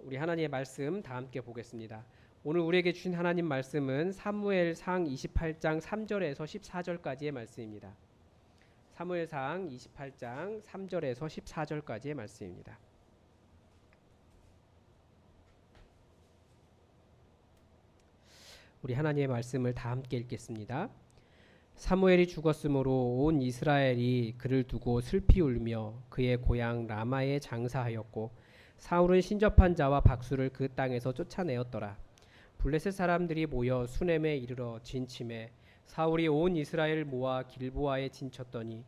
우리 하나님의 말씀 다 함께 보겠습니다. 오늘 우리에게 주신 하나님 말씀은 사무엘상 28장 3절에서 14절까지의 말씀입니다. 사무엘상 28장 3절에서 14절까지의 말씀입니다. 우리 하나님의 말씀을 다 함께 읽겠습니다. 사무엘이 죽었으므로 온 이스라엘이 그를 두고 슬피 울며 그의 고향 라마에 장사하였고 사울은 신접한 자와 박수를 그 땅에서 쫓아내었더라. 블레셋 사람들이 모여 수넴에 이르러 진침해 사울이 온 이스라엘을 모아 길보아에 진쳤더니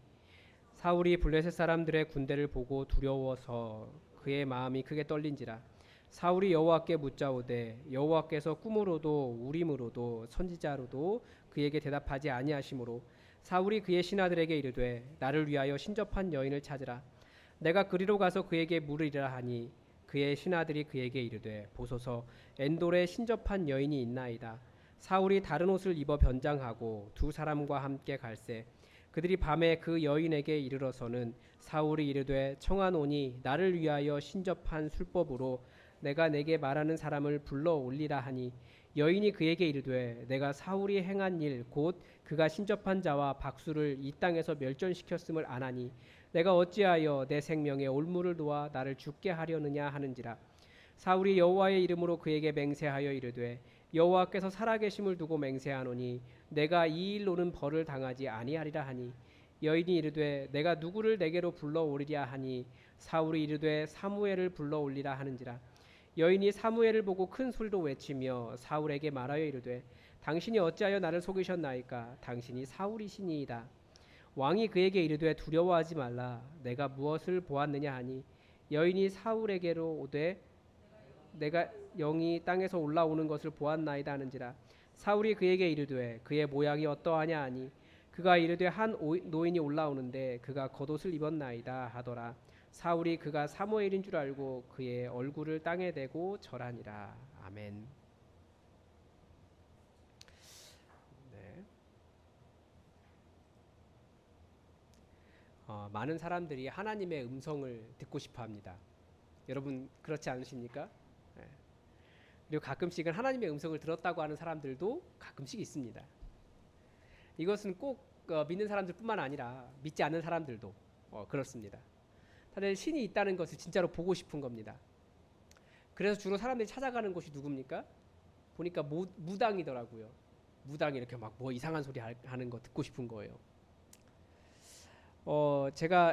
사울이 블레셋 사람들의 군대를 보고 두려워서 그의 마음이 크게 떨린지라. 사울이 여호와께 묻자오되 여호와께서 꿈으로도 우림으로도 선지자로도 그에게 대답하지 아니하시므로 사울이 그의 신하들에게 이르되 나를 위하여 신접한 여인을 찾으라. 내가 그리로 가서 그에게 물으리라 하니 그의 신하들이 그에게 이르되 보소서 엔돌에 신접한 여인이 있나이다. 사울이 다른 옷을 입어 변장하고 두 사람과 함께 갈새 그들이 밤에 그 여인에게 이르러서는 사울이 이르되 청하노니 나를 위하여 신접한 술법으로 내가 내게 말하는 사람을 불러 올리라 하니 여인이 그에게 이르되 내가 사울이 행한 일 곧 그가 신접한 자와 박수를 이 땅에서 멸절시켰음을 아나니 내가 어찌하여 내 생명에 올무를 놓아 나를 죽게 하려느냐 하는지라. 사울이 여호와의 이름으로 그에게 맹세하여 이르되 여호와께서 살아계심을 두고 맹세하노니 내가 이 일로는 벌을 당하지 아니하리라 하니 여인이 이르되 내가 누구를 내게로 불러 오리랴 하니 사울이 이르되 사무엘을 불러 올리라 하는지라. 여인이 사무엘을 보고 큰 소리로 외치며 사울에게 말하여 이르되 당신이 어찌하여 나를 속이셨나이까. 당신이 사울이시니이다. 왕이 그에게 이르되 두려워하지 말라. 내가 무엇을 보았느냐 하니 여인이 사울에게로 오되 내가 영이 땅에서 올라오는 것을 보았나이다 하는지라. 사울이 그에게 이르되 그의 모양이 어떠하냐 하니 그가 이르되 한 노인이 올라오는데 그가 겉옷을 입었나이다 하더라. 사울이 그가 사무엘인 줄 알고 그의 얼굴을 땅에 대고 절하니라. 아멘. 네. 많은 사람들이 하나님의 음성을 듣고 싶어합니다. 여러분 그렇지 않으십니까? 네. 그리고 가끔씩은 하나님의 음성을 들었다고 하는 사람들도 가끔씩 있습니다. 이것은 꼭 믿는 사람들뿐만 아니라 믿지 않는 사람들도 그렇습니다. 다들 신이 있다는 것을 진짜로 보고 싶은 겁니다. 그래서 주로 사람들이 찾아가는 곳이 누굽니까? 보니까 무당이더라고요. 무당이 이렇게 막 뭐 이상한 소리 하는 거 듣고 싶은 거예요.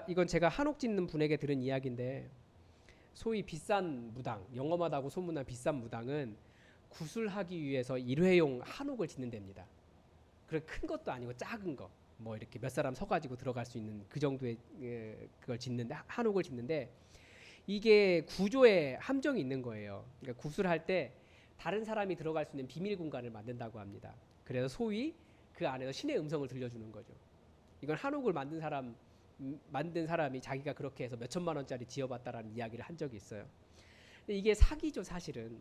이건 제가 한옥 짓는 분에게 들은 이야기인데 소위 비싼 무당, 영험하다고 소문난 비싼 무당은 구슬하기 위해서 일회용 한옥을 짓는 데입니다. 그런 큰 것도 아니고 작은 거, 뭐 이렇게 몇 사람 서가지고 들어갈 수 있는 그 정도의 그걸 짓는데 한옥을 짓는데 이게 구조에 함정이 있는 거예요. 그러니까 구슬할 때 다른 사람이 들어갈 수 있는 비밀 공간을 만든다고 합니다. 그래서 소위 그 안에서 신의 음성을 들려주는 거죠. 이건 한옥을 만든 사람이 자기가 그렇게 해서 몇 천만 원짜리 지어봤다라는 이야기를 한 적이 있어요. 근데 이게 사기죠, 사실은.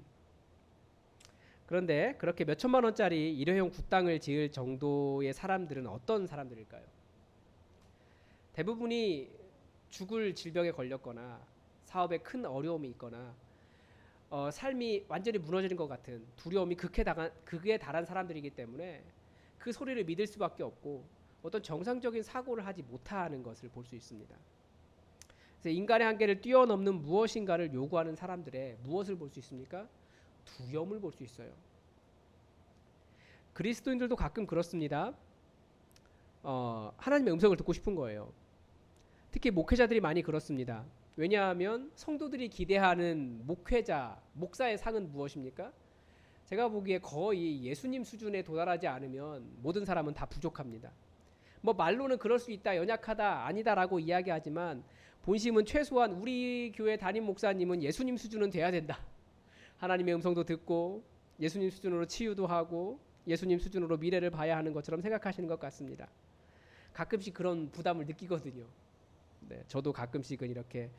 그런데 그렇게 몇 천만 원짜리 일회용 굿당을 지을 정도의 사람들은 어떤 사람들일까요? 대부분이 죽을 질병에 걸렸거나 사업에 큰 어려움이 있거나 삶이 완전히 무너지는 것 같은 두려움이 극에 달한 사람들이기 때문에 그 소리를 믿을 수밖에 없고 어떤 정상적인 사고를 하지 못하는 것을 볼 수 있습니다. 그래서 인간의 한계를 뛰어넘는 무엇인가를 요구하는 사람들의 무엇을 볼 수 있습니까? 두려움을 볼 수 있어요. 그리스도인들도 가끔 그렇습니다. 하나님의 음성을 듣고 싶은 거예요. 특히 목회자들이 많이 그렇습니다. 왜냐하면 성도들이 기대하는 목사의 상은 무엇입니까? 제가 보기에 거의 예수님 수준에 도달하지 않으면 모든 사람은 다 부족합니다. 뭐 말로는 그럴 수 있다, 연약하다, 아니다라고 이야기하지만 본심은 최소한 우리 교회 담임 목사님은 예수님 수준은 돼야 된다. 하나님의 음성도 듣고 예수님 수준으로 치유도 하고 예수님 수준으로 미래를 봐야 하는 것처럼 생각하시는 것 같습니다. 가끔씩 그런 부담을 느끼거든요. 네, 저도 가끔씩은 이렇게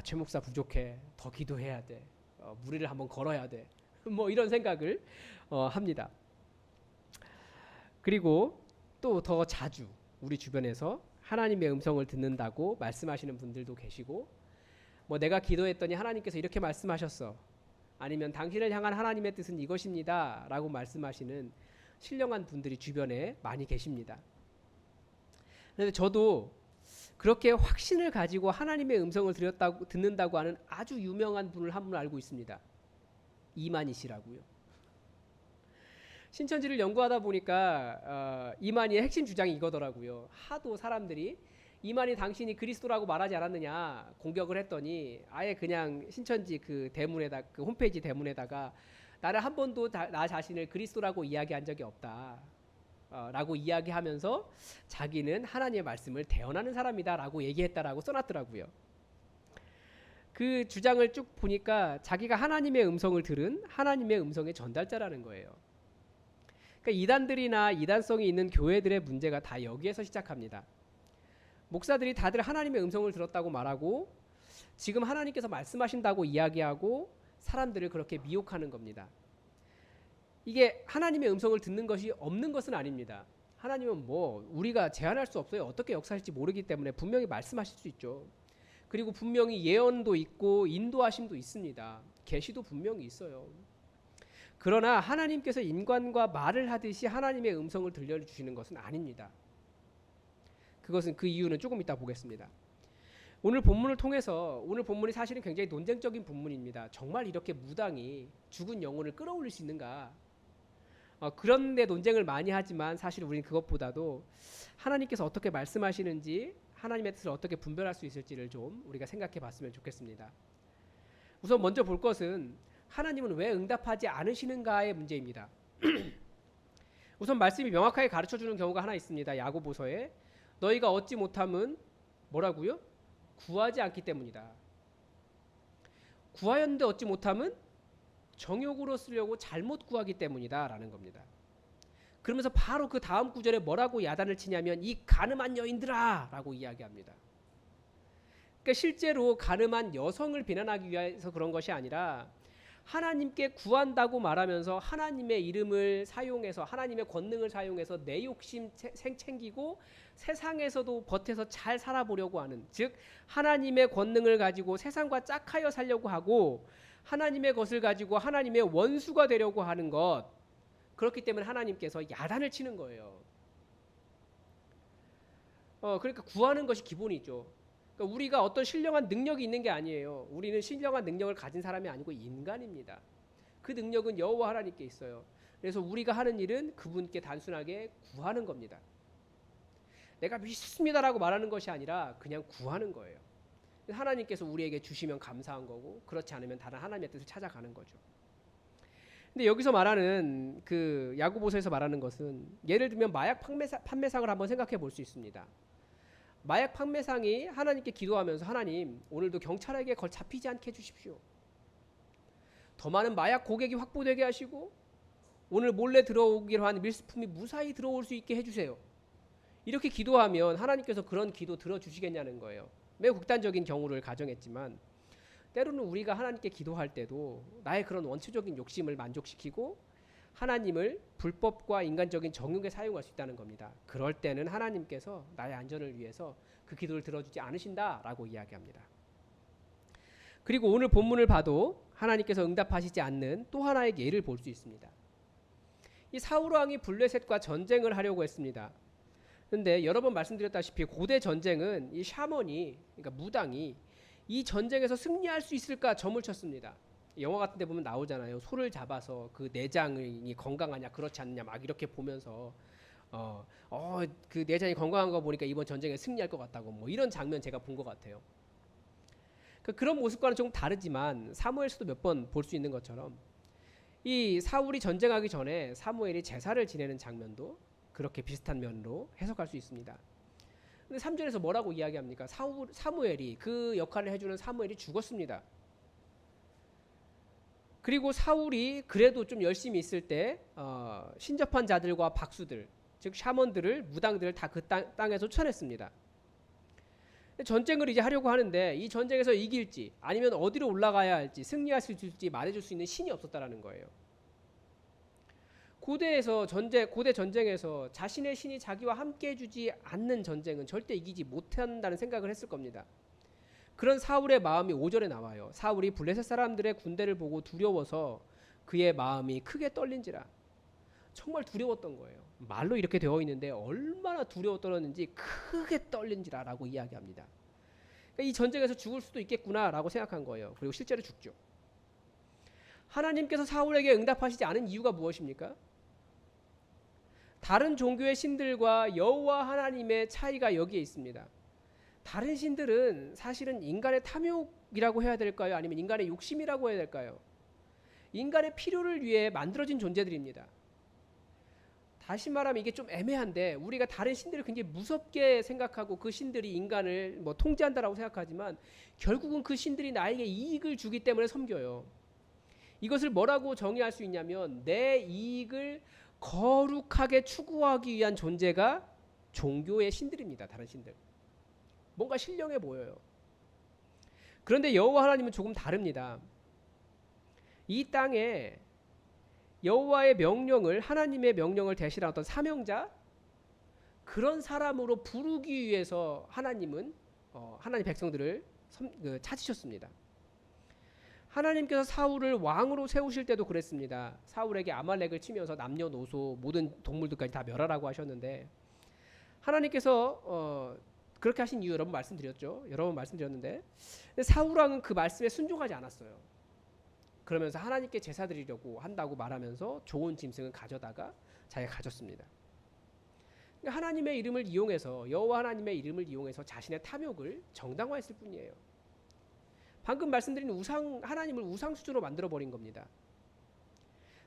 최 목사 부족해, 더 기도해야 돼, 무리를 한번 걸어야 돼, 뭐 이런 생각을 합니다. 그리고 또 더 자주 우리 주변에서 하나님의 음성을 듣는다고 말씀하시는 분들도 계시고 뭐 내가 기도했더니 하나님께서 이렇게 말씀하셨어. 아니면 당신을 향한 하나님의 뜻은 이것입니다. 라고 말씀하시는 신령한 분들이 주변에 많이 계십니다. 그런데 저도 그렇게 확신을 가지고 하나님의 음성을 듣는다고 하는 아주 유명한 분을 한 분 알고 있습니다. 이만희 씨라고요. 신천지를 연구하다 보니까 이만희의 핵심 주장이 이거더라고요. 하도 사람들이 이만희 당신이 그리스도라고 말하지 않았느냐 공격을 했더니 아예 그냥 신천지 그 홈페이지 대문에다가 나를 한 번도 나 자신을 그리스도라고 이야기한 적이 없다. 라고 이야기하면서 자기는 하나님의 말씀을 대언하는 사람이다 라고 얘기했다라고 써놨더라고요. 그 주장을 쭉 보니까 자기가 하나님의 음성을 들은 하나님의 음성의 전달자라는 거예요. 그러니까 이단들이나 이단성이 있는 교회들의 문제가 다 여기에서 시작합니다. 목사들이 다들 하나님의 음성을 들었다고 말하고 지금 하나님께서 말씀하신다고 이야기하고 사람들을 그렇게 미혹하는 겁니다. 이게 하나님의 음성을 듣는 것이 없는 것은 아닙니다. 하나님은 뭐 우리가 제한할 수 없어요. 어떻게 역사할지 모르기 때문에 분명히 말씀하실 수 있죠. 그리고 분명히 예언도 있고 인도하심도 있습니다. 계시도 분명히 있어요. 그러나 하나님께서 인간과 말을 하듯이 하나님의 음성을 들려주시는 것은 아닙니다. 그것은 그 이유는 조금 이따 보겠습니다. 오늘 본문을 통해서 오늘 본문이 사실은 굉장히 논쟁적인 본문입니다. 정말 이렇게 무당이 죽은 영혼을 끌어올릴 수 있는가? 그런데 논쟁을 많이 하지만 사실 우리는 그것보다도 하나님께서 어떻게 말씀하시는지 하나님의 뜻을 어떻게 분별할 수 있을지를 좀 우리가 생각해 봤으면 좋겠습니다. 우선 먼저 볼 것은 하나님은 왜 응답하지 않으시는가의 문제입니다. 우선 말씀이 명확하게 가르쳐주는 경우가 하나 있습니다. 야고보서에 너희가 얻지 못함은 뭐라고요? 구하지 않기 때문이다. 구하였는데 얻지 못함은 정욕으로 쓰려고 잘못 구하기 때문이다 라는 겁니다. 그러면서 바로 그 다음 구절에 뭐라고 야단을 치냐면 이 가늠한 여인들아 라고 이야기합니다. 그러니까 실제로 가늠한 여성을 비난하기 위해서 그런 것이 아니라 하나님께 구한다고 말하면서 하나님의 이름을 사용해서 하나님의 권능을 사용해서 내 욕심 챙기고 세상에서도 버텨서 잘 살아보려고 하는, 즉 하나님의 권능을 가지고 세상과 짝하여 살려고 하고 하나님의 것을 가지고 하나님의 원수가 되려고 하는 것, 그렇기 때문에 하나님께서 야단을 치는 거예요. 그러니까 구하는 것이 기본이죠. 그러니까 우리가 어떤 신령한 능력이 있는 게 아니에요. 우리는 신령한 능력을 가진 사람이 아니고 인간입니다. 그 능력은 여호와 하나님께 있어요. 그래서 우리가 하는 일은 그분께 단순하게 구하는 겁니다. 내가 믿습니다라고 말하는 것이 아니라 그냥 구하는 거예요. 하나님께서 우리에게 주시면 감사한 거고 그렇지 않으면 다른 하나님의 뜻을 찾아가는 거죠. 근데 여기서 말하는 그 야고보서에서 말하는 것은 예를 들면 마약 판매상을 한번 생각해 볼 수 있습니다. 마약 판매상이 하나님께 기도하면서 하나님 오늘도 경찰에게 잡히지 않게 해주십시오. 더 많은 마약 고객이 확보되게 하시고 오늘 몰래 들어오기로 한 밀수품이 무사히 들어올 수 있게 해주세요. 이렇게 기도하면 하나님께서 그런 기도 들어주시겠냐는 거예요. 매우 극단적인 경우를 가정했지만 때로는 우리가 하나님께 기도할 때도 나의 그런 원초적인 욕심을 만족시키고 하나님을 불법과 인간적인 정욕에 사용할 수 있다는 겁니다. 그럴 때는 하나님께서 나의 안전을 위해서 그 기도를 들어주지 않으신다라고 이야기합니다. 그리고 오늘 본문을 봐도 하나님께서 응답하시지 않는 또 하나의 예를 볼 수 있습니다. 이 사울 왕이 블레셋과 전쟁을 하려고 했습니다. 그런데 여러 번 말씀드렸다시피 고대 전쟁은 이 샤먼이, 그러니까 무당이 이 전쟁에서 승리할 수 있을까 점을 쳤습니다. 영화 같은 데 보면 나오잖아요. 소를 잡아서 그 내장이 건강하냐 그렇지 않느냐 막 이렇게 보면서 그 내장이 건강한 거 보니까 이번 전쟁에 승리할 것 같다고 뭐 이런 장면 제가 본 것 같아요. 그런 모습과는 조금 다르지만 사무엘서도 몇 번 볼 수 있는 것처럼 이 사울이 전쟁하기 전에 사무엘이 제사를 지내는 장면도 그렇게 비슷한 면으로 해석할 수 있습니다. 근데 3절에서 뭐라고 이야기합니까? 사무엘이 그 역할을 해주는 사무엘이 죽었습니다. 그리고 사울이 그래도 좀 열심히 있을 때 신접한 자들과 박수들, 즉 샤먼들을, 무당들을 다 그 땅에 쫓아냈습니다. 전쟁을 이제 하려고 하는데 이 전쟁에서 이길지 아니면 어디로 올라가야 할지 승리할 수 있을지 말해줄 수 있는 신이 없었다라는 거예요. 고대 전쟁에서 자신의 신이 자기와 함께 해주지 않는 전쟁은 절대 이기지 못한다는 생각을 했을 겁니다. 그런 사울의 마음이 5절에 나와요. 사울이 블레셋 사람들의 군대를 보고 두려워서 그의 마음이 크게 떨린지라. 정말 두려웠던 거예요. 말로 이렇게 되어 있는데 얼마나 두려워 떨었는지 크게 떨린지라라고 이야기합니다. 그러니까 이 전쟁에서 죽을 수도 있겠구나라고 생각한 거예요. 그리고 실제로 죽죠. 하나님께서 사울에게 응답하시지 않은 이유가 무엇입니까? 다른 종교의 신들과 여호와 하나님의 차이가 여기에 있습니다. 다른 신들은 사실은 인간의 탐욕이라고 해야 될까요? 아니면 인간의 욕심이라고 해야 될까요? 인간의 필요를 위해 만들어진 존재들입니다. 다시 말하면 이게 좀 애매한데 우리가 다른 신들을 굉장히 무섭게 생각하고 그 신들이 인간을 뭐 통제한다라고 생각하지만 결국은 그 신들이 나에게 이익을 주기 때문에 섬겨요. 이것을 뭐라고 정의할 수 있냐면 내 이익을 거룩하게 추구하기 위한 존재가 종교의 신들입니다. 다른 신들. 뭔가 신령해 보여요. 그런데 여호와 하나님은 조금 다릅니다. 이 땅에 여호와의 명령을 하나님의 명령을 대신한 어떤 사명자 그런 사람으로 부르기 위해서 하나님은 하나님 백성들을 찾으셨습니다. 하나님께서 사울을 왕으로 세우실 때도 그랬습니다. 사울에게 아말렉을 치면서 남녀노소 모든 동물들까지 다 멸하라고 하셨는데 하나님께서 그렇게 하신 이유 여러 번 말씀드렸죠. 여러 번 말씀드렸는데 사울 왕은 그 말씀에 순종하지 않았어요. 그러면서 하나님께 제사 드리려고 한다고 말하면서 좋은 짐승을 가져다가 자기가 가졌습니다. 하나님의 이름을 이용해서 여호와 하나님의 이름을 이용해서 자신의 탐욕을 정당화했을 뿐이에요. 방금 말씀드린 하나님을 우상 수준으로 만들어 버린 겁니다.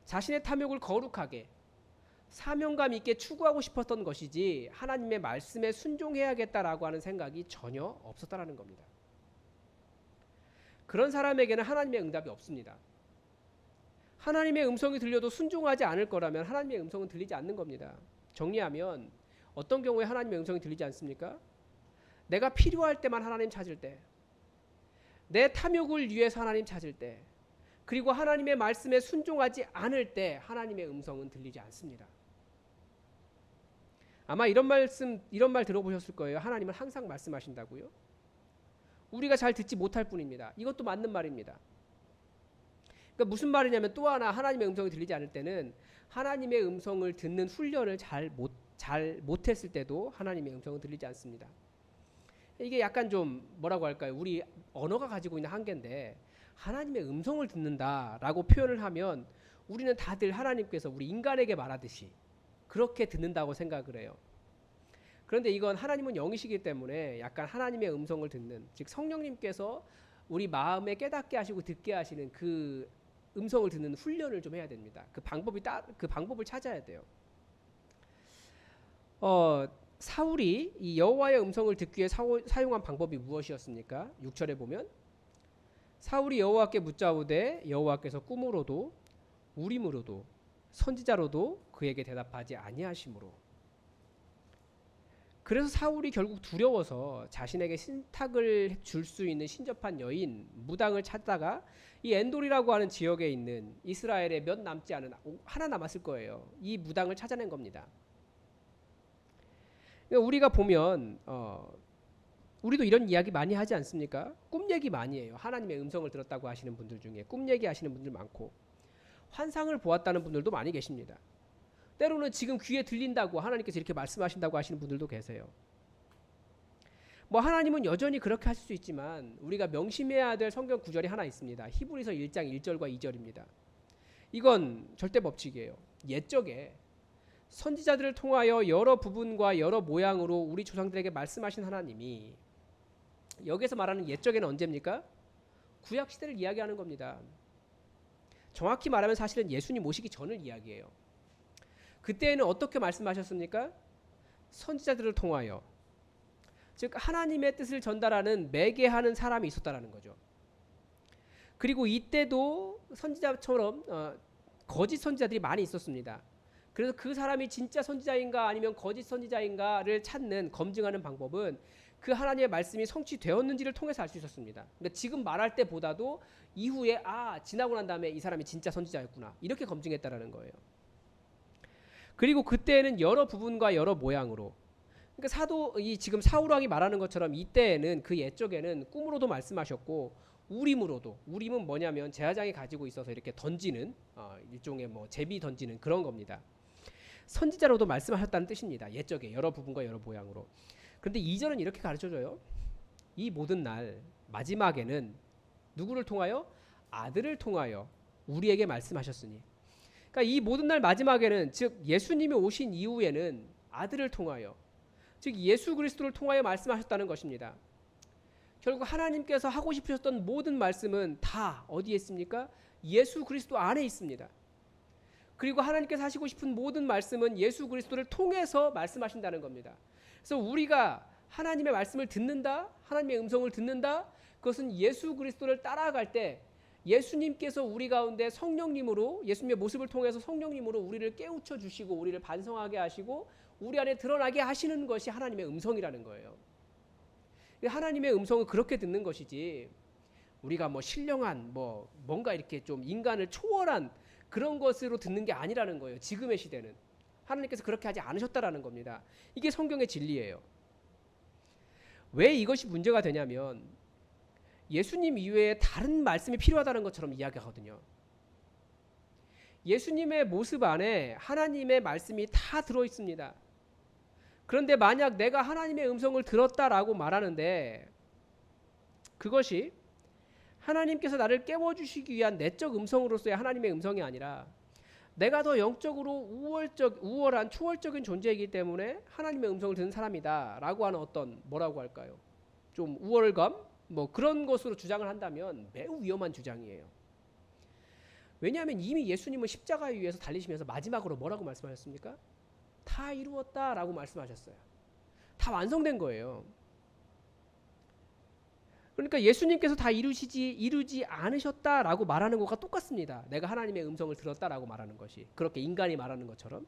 자신의 탐욕을 거룩하게 사명감 있게 추구하고 싶었던 것이지 하나님의 말씀에 순종해야겠다라고 하는 생각이 전혀 없었다라는 겁니다. 그런 사람에게는 하나님의 응답이 없습니다. 하나님의 음성이 들려도 순종하지 않을 거라면 하나님의 음성은 들리지 않는 겁니다. 정리하면 어떤 경우에 하나님의 음성이 들리지 않습니까? 내가 필요할 때만 하나님 찾을 때, 내 탐욕을 위해서 하나님 찾을 때, 그리고 하나님의 말씀에 순종하지 않을 때 하나님의 음성은 들리지 않습니다. 아마 이런 말 들어보셨을 거예요. 하나님은 항상 말씀하신다고요? 우리가 잘 듣지 못할 뿐입니다. 이것도 맞는 말입니다. 그러니까 무슨 말이냐면 또 하나 하나님의 음성이 들리지 않을 때는 하나님의 음성을 듣는 훈련을 잘 못했을 때도 하나님의 음성은 들리지 않습니다. 이게 약간 좀 뭐라고 할까요? 우리 언어가 가지고 있는 한계인데 하나님의 음성을 듣는다라고 표현을 하면 우리는 다들 하나님께서 우리 인간에게 말하듯이 그렇게 듣는다고 생각을 해요. 그런데 이건 하나님은 영이시기 때문에 약간 하나님의 음성을 듣는, 즉 성령님께서 우리 마음에 깨닫게 하시고 듣게 하시는 그 음성을 듣는 훈련을 좀 해야 됩니다. 그 방법을 찾아야 돼요. 사울이 이 여호와의 음성을 듣기 위해 사용한 방법이 무엇이었습니까? 6절에 보면 사울이 여호와께 묻자오되 여호와께서 꿈으로도 우림으로도 선지자로도 그에게 대답하지 아니하심으로. 그래서 사울이 결국 두려워서 자신에게 신탁을 줄 수 있는 신접한 여인 무당을 찾다가 이 엔돌이라고 하는 지역에 있는 이스라엘에 몇 남지 않은 하나 남았을 거예요. 이 무당을 찾아낸 겁니다. 우리가 보면 우리도 이런 이야기 많이 하지 않습니까? 꿈 얘기 많이 해요. 하나님의 음성을 들었다고 하시는 분들 중에 꿈 얘기 하시는 분들 많고 환상을 보았다는 분들도 많이 계십니다. 때로는 지금 귀에 들린다고 하나님께서 이렇게 말씀하신다고 하시는 분들도 계세요. 뭐 하나님은 여전히 그렇게 하실 수 있지만 우리가 명심해야 될 성경 구절이 하나 있습니다. 히브리서 1장 1절과 2절입니다. 이건 절대 법칙이에요. 옛적에 선지자들을 통하여 여러 부분과 여러 모양으로 우리 조상들에게 말씀하신 하나님이 여기서 말하는 옛적에는 언제입니까? 구약 시대를 이야기하는 겁니다. 정확히 말하면 사실은 예수님 오시기 전을 이야기해요. 그때에는 어떻게 말씀하셨습니까? 선지자들을 통하여, 즉 하나님의 뜻을 전달하는 매개하는 사람이 있었다라는 거죠. 그리고 이때도 선지자처럼 거짓 선지자들이 많이 있었습니다. 그래서 그 사람이 진짜 선지자인가 아니면 거짓 선지자인가를 찾는, 검증하는 방법은 그 하나님의 말씀이 성취되었는지를 통해서 알 수 있었습니다. 그러니까 지금 말할 때보다도 이후에 지나고 난 다음에 이 사람이 진짜 선지자였구나 이렇게 검증했다라는 거예요. 그리고 그때에는 여러 부분과 여러 모양으로, 그러니까 이 지금 사울 왕이 말하는 것처럼 이때에는 그 옛적에는 꿈으로도 말씀하셨고 우림은 뭐냐면 제사장이 가지고 있어서 이렇게 던지는 일종의 뭐 제비 던지는 그런 겁니다. 선지자로도 말씀하셨다는 뜻입니다. 옛적에 여러 부분과 여러 모양으로. 그런데 2절은 이렇게 가르쳐줘요. 이 모든 날 마지막에는 누구를 통하여? 아들을 통하여 우리에게 말씀하셨으니. 그러니까 이 모든 날 마지막에는 즉 예수님이 오신 이후에는 아들을 통하여 즉 예수 그리스도를 통하여 말씀하셨다는 것입니다. 결국 하나님께서 하고 싶으셨던 모든 말씀은 다 어디에 있습니까? 예수 그리스도 안에 있습니다. 그리고 하나님께서 하시고 싶은 모든 말씀은 예수 그리스도를 통해서 말씀하신다는 겁니다. 그래서 우리가 하나님의 말씀을 듣는다, 하나님의 음성을 듣는다, 그것은 예수 그리스도를 따라갈 때 예수님께서 우리 가운데 성령님으로 예수님의 모습을 통해서 성령님으로 우리를 깨우쳐 주시고 우리를 반성하게 하시고 우리 안에 드러나게 하시는 것이 하나님의 음성이라는 거예요. 하나님의 음성을 그렇게 듣는 것이지 우리가 뭐 신령한 뭔가 이렇게 좀 인간을 초월한 그런 것으로 듣는 게 아니라는 거예요. 지금의 시대는 하나님께서 그렇게 하지 않으셨다라는 겁니다. 이게 성경의 진리예요. 왜 이것이 문제가 되냐면 예수님 이외에 다른 말씀이 필요하다는 것처럼 이야기하거든요. 예수님의 모습 안에 하나님의 말씀이 다 들어있습니다. 그런데 만약 내가 하나님의 음성을 들었다라고 말하는데 그것이 하나님께서 나를 깨워주시기 위한 내적 음성으로서의 하나님의 음성이 아니라 내가 더 영적으로 우월한 초월적인 존재이기 때문에 하나님의 음성을 듣는 사람이다 라고 하는 어떤 뭐라고 할까요? 좀 우월감? 그런 것으로 주장을 한다면 매우 위험한 주장이에요. 왜냐하면 이미 예수님은 십자가에 위해서 달리시면서 마지막으로 뭐라고 말씀하셨습니까? 다 이루었다라고 말씀하셨어요. 다 완성된 거예요. 그러니까 예수님께서 다 이루지 않으셨다라고 말하는 것과 똑같습니다. 내가 하나님의 음성을 들었다라고 말하는 것이 그렇게 인간이 말하는 것처럼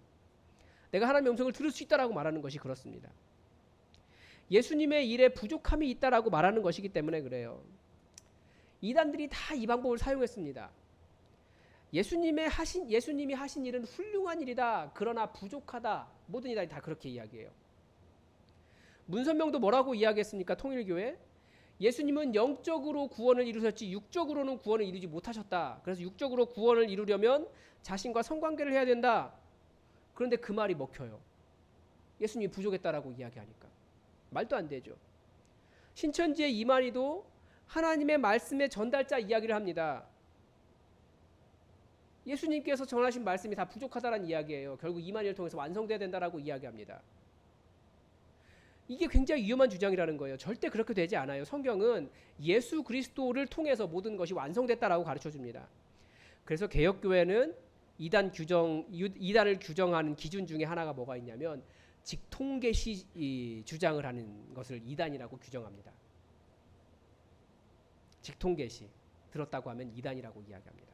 내가 하나님의 음성을 들을 수 있다라고 말하는 것이 그렇습니다. 예수님의 일에 부족함이 있다라고 말하는 것이기 때문에 그래요. 이단들이 다 이 방법을 사용했습니다. 예수님이 하신 일은 훌륭한 일이다. 그러나 부족하다. 모든 이단이 다 그렇게 이야기해요. 문선명도 뭐라고 이야기했습니까? 통일교회. 예수님은 영적으로 구원을 이루셨지 육적으로는 구원을 이루지 못하셨다. 그래서 육적으로 구원을 이루려면 자신과 성관계를 해야 된다. 그런데 그 말이 먹혀요. 예수님이 부족했다라고 이야기하니까. 말도 안 되죠. 신천지의 이만희도 하나님의 말씀의 전달자 이야기를 합니다. 예수님께서 전하신 말씀이 다 부족하다는 이야기예요. 결국 이만희를 통해서 완성돼야 된다라고 이야기합니다. 이게 굉장히 위험한 주장이라는 거예요. 절대 그렇게 되지 않아요. 성경은 예수 그리스도를 통해서 모든 것이 완성됐다라고 가르쳐줍니다. 그래서 개혁교회는 이단을 규정하는 기준 중에 하나가 뭐가 있냐면 직통계시 주장을 하는 것을 이단이라고 규정합니다. 직통계시 들었다고 하면 이단이라고 이야기합니다.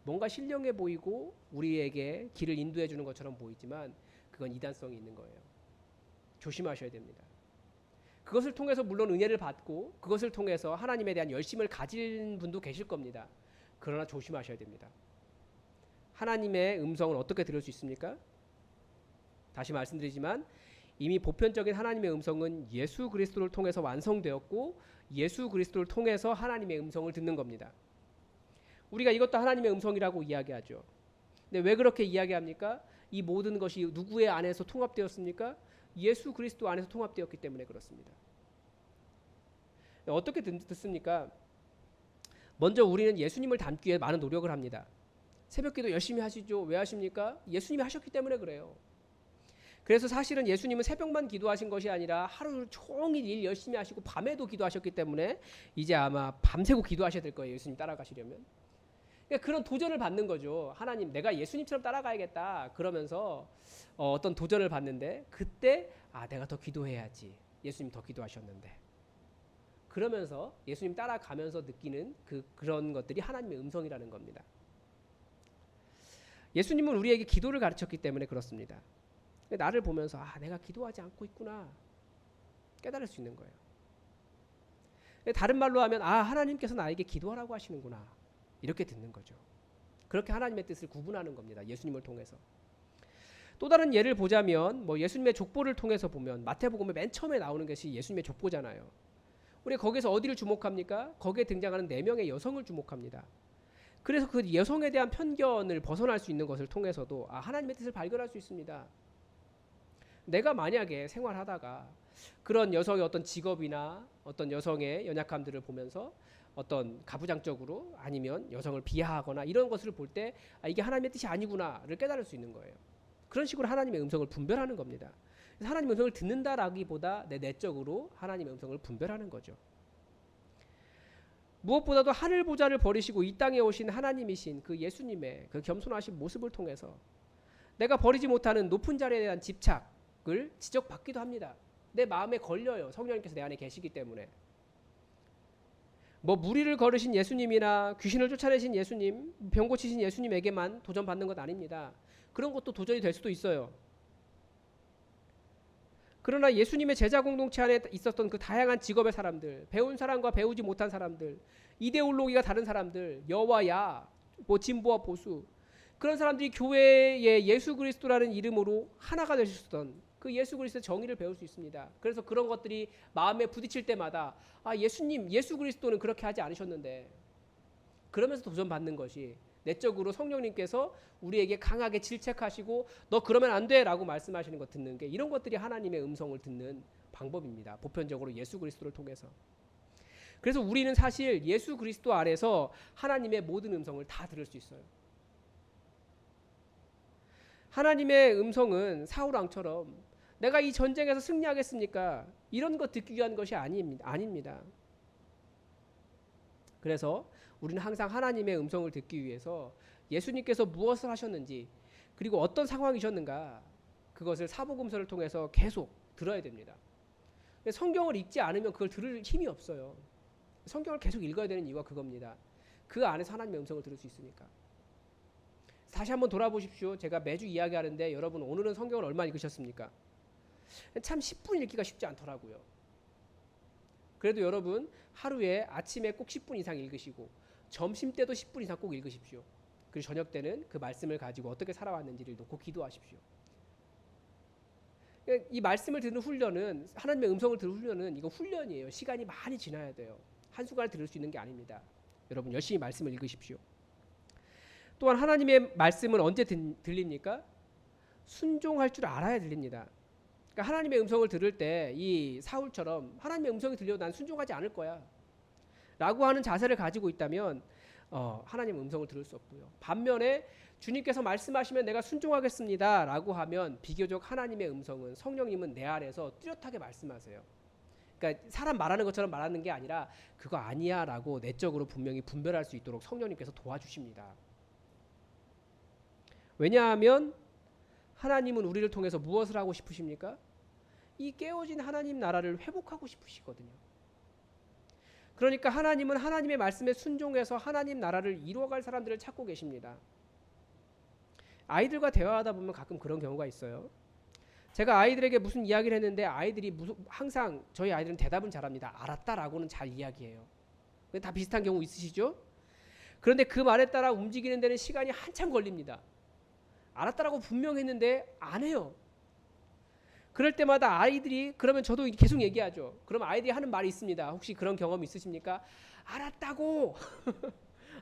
뭔가 신령해 보이고 우리에게 길을 인도해 주는 것처럼 보이지만 그건 이단성이 있는 거예요. 조심하셔야 됩니다. 그것을 통해서 물론 은혜를 받고 그것을 통해서 하나님에 대한 열심을 가진 분도 계실 겁니다. 그러나 조심하셔야 됩니다. 하나님의 음성을 어떻게 들을 수 있습니까? 다시 말씀드리지만 이미 보편적인 하나님의 음성은 예수 그리스도를 통해서 완성되었고 예수 그리스도를 통해서 하나님의 음성을 듣는 겁니다. 우리가 이것도 하나님의 음성이라고 이야기하죠. 근데 왜 그렇게 이야기합니까? 이 모든 것이 누구의 안에서 통합되었습니까? 예수 그리스도 안에서 통합되었기 때문에 그렇습니다. 어떻게 듣습니까? 먼저 우리는 예수님을 닮기 위해 많은 노력을 합니다. 새벽기도 열심히 하시죠. 왜 하십니까? 예수님이 하셨기 때문에 그래요. 그래서 사실은 예수님은 새벽만 기도하신 것이 아니라 하루 종일 일 열심히 하시고 밤에도 기도하셨기 때문에 이제 아마 밤새고 기도하셔야 될 거예요. 예수님 따라가시려면. 그러니까 그런 도전을 받는 거죠. 하나님, 내가 예수님처럼 따라가야겠다. 그러면서 어떤 도전을 받는데 그때 내가 더 기도해야지. 예수님 더 기도하셨는데. 그러면서 예수님 따라가면서 느끼는 그런 것들이 하나님의 음성이라는 겁니다. 예수님은 우리에게 기도를 가르쳤기 때문에 그렇습니다. 나를 보면서 내가 기도하지 않고 있구나 깨달을 수 있는 거예요. 다른 말로 하면 하나님께서 나에게 기도하라고 하시는구나 이렇게 듣는 거죠. 그렇게 하나님의 뜻을 구분하는 겁니다. 예수님을 통해서. 또 다른 예를 보자면 뭐 예수님의 족보를 통해서 보면 마태복음에 맨 처음에 나오는 것이 예수님의 족보잖아요. 우리 거기서 어디를 주목합니까? 거기에 등장하는 4명의 여성을 주목합니다. 그래서 그 여성에 대한 편견을 벗어날 수 있는 것을 통해서도 하나님의 뜻을 발견할 수 있습니다. 내가 만약에 생활하다가 그런 여성의 어떤 직업이나 어떤 여성의 연약함들을 보면서 어떤 가부장적으로 아니면 여성을 비하하거나 이런 것을 볼 때 이게 하나님의 뜻이 아니구나를 깨달을 수 있는 거예요. 그런 식으로 하나님의 음성을 분별하는 겁니다. 그래서 하나님의 음성을 듣는다라기보다 내 내적으로 하나님의 음성을 분별하는 거죠. 무엇보다도 하늘 보좌를 버리시고 이 땅에 오신 하나님이신 그 예수님의 그 겸손하신 모습을 통해서 내가 버리지 못하는 높은 자리에 대한 집착을 지적받기도 합니다. 내 마음에 걸려요. 성령님께서 내 안에 계시기 때문에. 뭐 무리를 걸으신 예수님이나 귀신을 쫓아내신 예수님, 병 고치신 예수님에게만 도전받는 것 아닙니다. 그런 것도 도전이 될 수도 있어요. 그러나 예수님의 제자 공동체 안에 있었던 그 다양한 직업의 사람들, 배운 사람과 배우지 못한 사람들, 이데올로기가 다른 사람들, 여와 야, 뭐 진보와 보수, 그런 사람들이 교회의 예수 그리스도라는 이름으로 하나가 될 수 있었던 그 예수 그리스도의 정의를 배울 수 있습니다. 그래서 그런 것들이 마음에 부딪힐 때마다 예수님, 예수 그리스도는 그렇게 하지 않으셨는데, 그러면서 도전받는 것이 내적으로 성령님께서 우리에게 강하게 질책하시고 너 그러면 안 돼 라고 말씀하시는 것 듣는 게, 이런 것들이 하나님의 음성을 듣는 방법입니다. 보편적으로 예수 그리스도를 통해서. 그래서 우리는 사실 예수 그리스도 안에서 하나님의 모든 음성을 다 들을 수 있어요. 하나님의 음성은 사울 왕처럼 내가 이 전쟁에서 승리하겠습니까? 이런 것 듣기 위한 것이 아닙니다. 그래서 우리는 항상 하나님의 음성을 듣기 위해서 예수님께서 무엇을 하셨는지, 그리고 어떤 상황이셨는가, 그것을 사복음서를 통해서 계속 들어야 됩니다. 성경을 읽지 않으면 그걸 들을 힘이 없어요. 성경을 계속 읽어야 되는 이유가 그겁니다. 그 안에서 하나님의 음성을 들을 수 있으니까. 다시 한번 돌아보십시오. 제가 매주 이야기하는데 여러분 오늘은 성경을 얼마 읽으셨습니까? 참 10분 읽기가 쉽지 않더라고요. 그래도 여러분 하루에 아침에 꼭 10분 이상 읽으시고 점심 때도 10분 이상 꼭 읽으십시오. 그리고 저녁 때는 그 말씀을 가지고 어떻게 살아왔는지를 놓고 기도하십시오. 이 말씀을 듣는 훈련은, 하나님의 음성을 듣는 훈련은 이거 훈련이에요. 시간이 많이 지나야 돼요. 한순간에 들을 수 있는 게 아닙니다. 여러분 열심히 말씀을 읽으십시오. 또한 하나님의 말씀은 언제 들립니까? 순종할 줄 알아야 들립니다. 그러니까 하나님의 음성을 들을 때 이 사울처럼 하나님의 음성이 들려도 난 순종하지 않을 거야 라고 하는 자세를 가지고 있다면 하나님의 음성을 들을 수 없고요. 반면에 주님께서 말씀하시면 내가 순종하겠습니다 라고 하면 비교적 하나님의 음성은, 성령님은 내 안에서 뚜렷하게 말씀하세요. 그러니까 사람 말하는 것처럼 말하는 게 아니라 그거 아니야 라고 내적으로 분명히 분별할 수 있도록 성령님께서 도와주십니다. 왜냐하면 하나님은 우리를 통해서 무엇을 하고 싶으십니까? 이 깨어진 하나님 나라를 회복하고 싶으시거든요. 그러니까 하나님은 하나님의 말씀에 순종해서 하나님 나라를 이루어갈 사람들을 찾고 계십니다. 아이들과 대화하다 보면 가끔 그런 경우가 있어요. 제가 아이들에게 무슨 이야기를 했는데 아이들이 항상 저희 아이들은 대답은 잘합니다. 알았다라고는 잘 이야기해요. 다 비슷한 경우 있으시죠? 그런데 그 말에 따라 움직이는 데는 시간이 한참 걸립니다. 알았다라고 분명했는데 안 해요. 그럴 때마다 아이들이, 그러면 저도 계속 얘기하죠. 그럼 아이들이 하는 말이 있습니다. 혹시 그런 경험 있으십니까? 알았다고.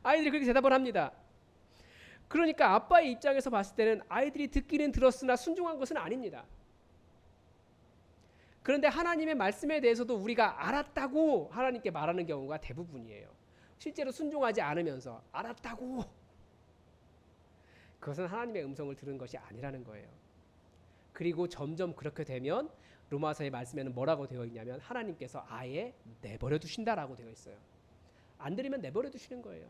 아이들이 그렇게 대답을 합니다. 그러니까 아빠의 입장에서 봤을 때는 아이들이 듣기는 들었으나 순종한 것은 아닙니다. 그런데 하나님의 말씀에 대해서도 우리가 알았다고 하나님께 말하는 경우가 대부분이에요. 실제로 순종하지 않으면서 알았다고, 그것은 하나님의 음성을 들은 것이 아니라는 거예요. 그리고 점점 그렇게 되면 로마서의 말씀에는 뭐라고 되어 있냐면 하나님께서 아예 내버려 두신다라고 되어 있어요. 안 들으면 내버려 두시는 거예요.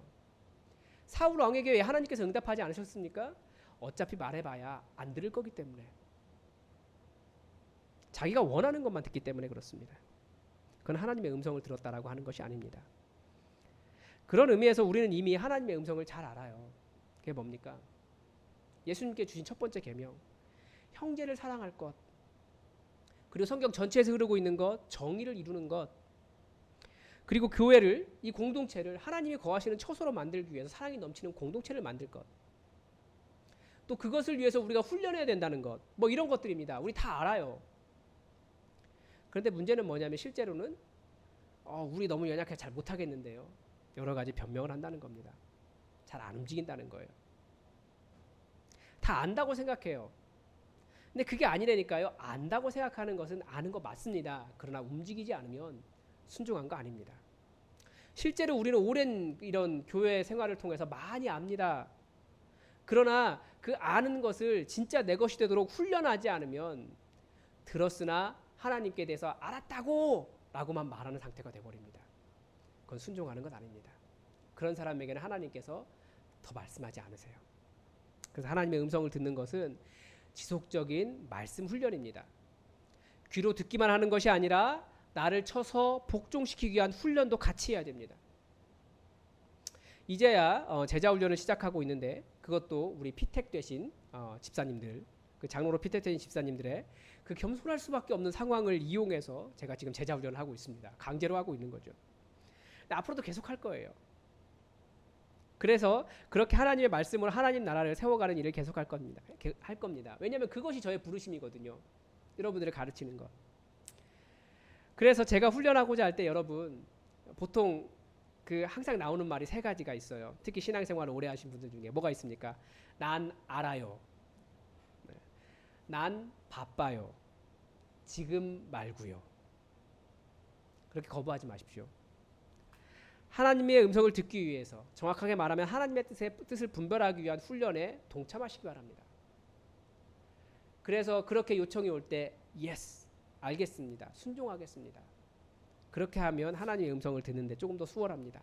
사울 왕에게 왜 하나님께서 응답하지 않으셨습니까? 어차피 말해봐야 안 들을 거기 때문에. 자기가 원하는 것만 듣기 때문에 그렇습니다. 그건 하나님의 음성을 들었다라고 하는 것이 아닙니다. 그런 의미에서 우리는 이미 하나님의 음성을 잘 알아요. 그게 뭡니까? 예수님께 주신 첫 번째 계명, 형제를 사랑할 것, 그리고 성경 전체에서 흐르고 있는 것, 정의를 이루는 것, 그리고 교회를, 이 공동체를 하나님이 거하시는 처소로 만들기 위해서 사랑이 넘치는 공동체를 만들 것. 또 그것을 위해서 우리가 훈련해야 된다는 것, 뭐 이런 것들입니다. 우리 다 알아요. 그런데 문제는 뭐냐면 실제로는 우리 너무 연약해 잘 못하겠는데요. 여러 가지 변명을 한다는 겁니다. 잘 안 움직인다는 거예요. 다 안다고 생각해요. 근데 그게 아니라니까요. 안다고 생각하는 것은 아는 거 맞습니다. 그러나 움직이지 않으면 순종한 거 아닙니다. 실제로 우리는 오랜 이런 교회 생활을 통해서 많이 압니다. 그러나 그 아는 것을 진짜 내 것이 되도록 훈련하지 않으면 들었으나 하나님께 대해서 알았다고 라고만 말하는 상태가 되어버립니다. 그건 순종하는 것 아닙니다. 그런 사람에게는 하나님께서 더 말씀하지 않으세요. 그래서 하나님의 음성을 듣는 것은 지속적인 말씀 훈련입니다. 귀로 듣기만 하는 것이 아니라 나를 쳐서 복종시키기 위한 훈련도 같이 해야 됩니다. 이제야 제자 훈련을 시작하고 있는데 그것도 우리 피택 되신 집사님들, 그 장로로 피택 되신 집사님들의 그 겸손할 수밖에 없는 상황을 이용해서 제가 지금 제자 훈련을 하고 있습니다. 강제로 하고 있는 거죠. 근데 앞으로도 계속 할 거예요. 그래서 그렇게 하나님의 말씀으로 하나님 나라를 세워가는 일을 계속 할 겁니다. 왜냐하면 그것이 저의 부르심이거든요. 여러분들을 가르치는 것. 그래서 제가 훈련하고자 할 때 여러분 보통 그 항상 나오는 말이 세 가지가 있어요. 특히 신앙생활을 오래 하신 분들 중에 뭐가 있습니까? 난 알아요. 난 바빠요. 지금 말고요. 그렇게 거부하지 마십시오. 하나님의 음성을 듣기 위해서, 정확하게 말하면 하나님의 뜻을 분별하기 위한 훈련에 동참하시기 바랍니다. 그래서 그렇게 요청이 올 때 yes, 알겠습니다. 순종하겠습니다. 그렇게 하면 하나님의 음성을 듣는데 조금 더 수월합니다.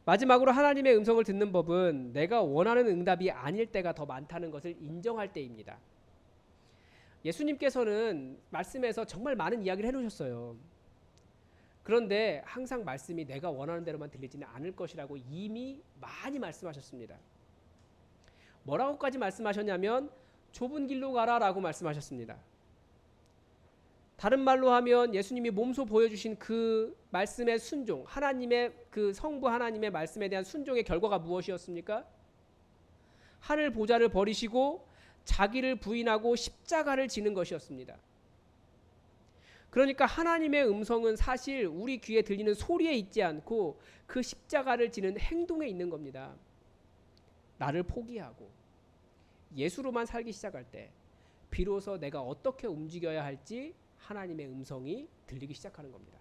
마지막으로 하나님의 음성을 듣는 법은 내가 원하는 응답이 아닐 때가 더 많다는 것을 인정할 때입니다. 예수님께서는 말씀에서 정말 많은 이야기를 해놓으셨어요. 그런데 항상 말씀이 내가 원하는 대로만 들리지는 않을 것이라고 이미 많이 말씀하셨습니다. 뭐라고까지 말씀하셨냐면 좁은 길로 가라라고 말씀하셨습니다. 다른 말로 하면 예수님이 몸소 보여주신 그 말씀의 순종, 하나님의 그 성부 하나님의 말씀에 대한 순종의 결과가 무엇이었습니까? 하늘 보좌를 버리시고 자기를 부인하고 십자가를 지는 것이었습니다. 그러니까 하나님의 음성은 사실 우리 귀에 들리는 소리에 있지 않고 그 십자가를 지는 행동에 있는 겁니다. 나를 포기하고 예수로만 살기 시작할 때 비로소 내가 어떻게 움직여야 할지 하나님의 음성이 들리기 시작하는 겁니다.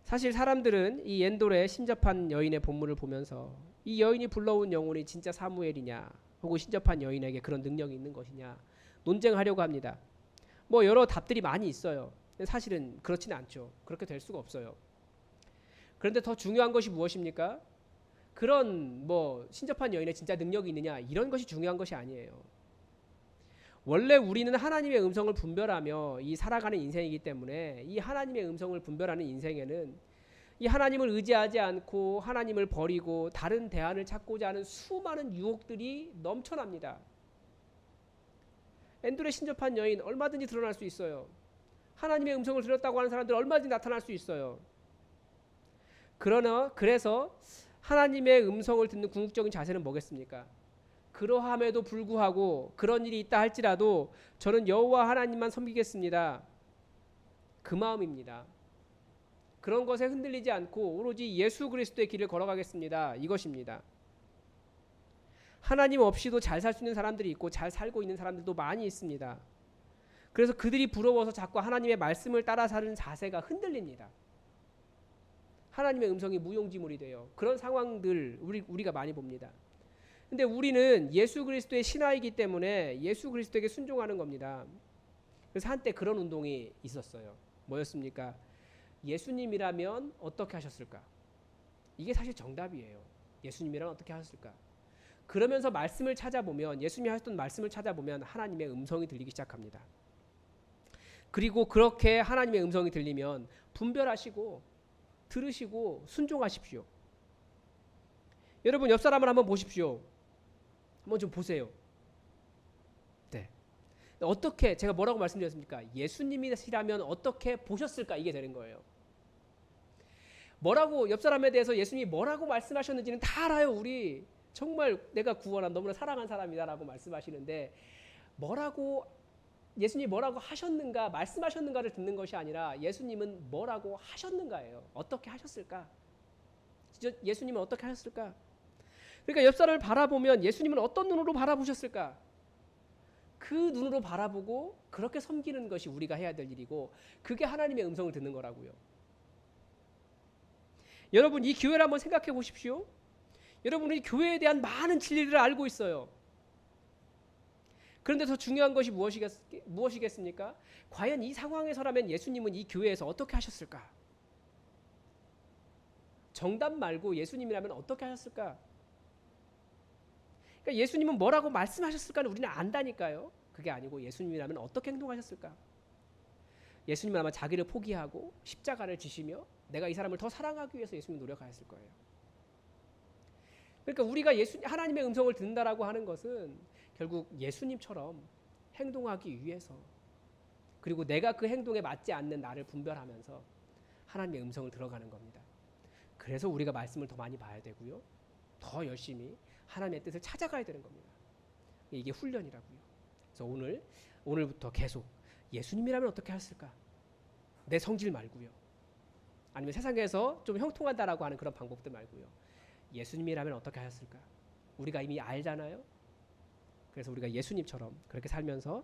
사실 사람들은 이 엔돌의 신접한 여인의 본문을 보면서 이 여인이 불러온 영혼이 진짜 사무엘이냐 혹은 신접한 여인에게 그런 능력이 있는 것이냐 논쟁하려고 합니다. 뭐 여러 답들이 많이 있어요. 사실은 그렇지는 않죠. 그렇게 될 수가 없어요. 그런데 더 중요한 것이 무엇입니까? 그런 뭐 신접한 여인의 진짜 능력이 있느냐 이런 것이 중요한 것이 아니에요. 원래 우리는 하나님의 음성을 분별하며 이 살아가는 인생이기 때문에 이 하나님의 음성을 분별하는 인생에는 이 하나님을 의지하지 않고 하나님을 버리고 다른 대안을 찾고자 하는 수많은 유혹들이 넘쳐납니다. 엔돌의 신접한 여인 얼마든지 드러날 수 있어요. 하나님의 음성을 들었다고 하는 사람들 얼마든지 나타날 수 있어요. 그래서 하나님의 음성을 듣는 궁극적인 자세는 뭐겠습니까? 그러함에도 불구하고 그런 일이 있다 할지라도 저는 여호와 하나님만 섬기겠습니다. 그 마음입니다. 그런 것에 흔들리지 않고 오로지 예수 그리스도의 길을 걸어가겠습니다. 이것입니다. 하나님 없이도 잘 살 수 있는 사람들이 있고 잘 살고 있는 사람들도 많이 있습니다. 그래서 그들이 부러워서 자꾸 하나님의 말씀을 따라 사는 자세가 흔들립니다. 하나님의 음성이 무용지물이 돼요. 그런 상황들 우리가 많이 봅니다. 근데 우리는 예수 그리스도의 신하이기 때문에 예수 그리스도에게 순종하는 겁니다. 그래서 한때 그런 운동이 있었어요. 뭐였습니까? 예수님이라면 어떻게 하셨을까? 이게 사실 정답이에요. 예수님이라면 어떻게 하셨을까? 그러면서 말씀을 찾아보면 예수님이 하셨던 말씀을 찾아보면 하나님의 음성이 들리기 시작합니다. 그리고 그렇게 하나님의 음성이 들리면 분별하시고 들으시고 순종하십시오. 여러분 옆 사람을 한번 보십시오. 한번 좀 보세요. 네. 어떻게 제가 뭐라고 말씀드렸습니까? 예수님이시라면 어떻게 보셨을까? 이게 되는 거예요. 뭐라고 옆 사람에 대해서 예수님이 뭐라고 말씀하셨는지는 다 알아요. 우리 정말 내가 구원한 너무나 사랑한 사람이다라고 말씀하시는데 뭐라고 예수님이 뭐라고 하셨는가 말씀하셨는가를 듣는 것이 아니라 예수님은 뭐라고 하셨는가예요. 어떻게 하셨을까? 예수님은 어떻게 하셨을까? 그러니까 옆 사람을 바라보면 예수님은 어떤 눈으로 바라보셨을까? 그 눈으로 바라보고 그렇게 섬기는 것이 우리가 해야 될 일이고 그게 하나님의 음성을 듣는 거라고요. 여러분 이 교회를 한번 생각해 보십시오. 여러분 이 교회에 대한 많은 진리를 알고 있어요. 그런데 더 중요한 것이 무엇이겠습니까? 과연 이 상황에서라면 예수님은 이 교회에서 어떻게 하셨을까? 정답 말고 예수님이라면 어떻게 하셨을까? 그러니까 예수님은 뭐라고 말씀하셨을까는 우리는 안다니까요. 그게 아니고 예수님이라면 어떻게 행동하셨을까? 예수님은 아마 자기를 포기하고 십자가를 지시며 내가 이 사람을 더 사랑하기 위해서 예수님이 노력하였을 거예요. 그러니까 우리가 하나님의 음성을 듣는다라고 하는 것은 결국 예수님처럼 행동하기 위해서 그리고 내가 그 행동에 맞지 않는 나를 분별하면서 하나님의 음성을 들어가는 겁니다. 그래서 우리가 말씀을 더 많이 봐야 되고요. 더 열심히 하나님의 뜻을 찾아가야 되는 겁니다. 이게 훈련이라고요. 그래서 오늘부터 계속 예수님이라면 어떻게 하셨을까? 내 성질 말고요. 아니면 세상에서 좀 형통한다라고 하는 그런 방법들 말고요. 예수님이라면 어떻게 하셨을까? 우리가 이미 알잖아요. 그래서 우리가 예수님처럼 그렇게 살면서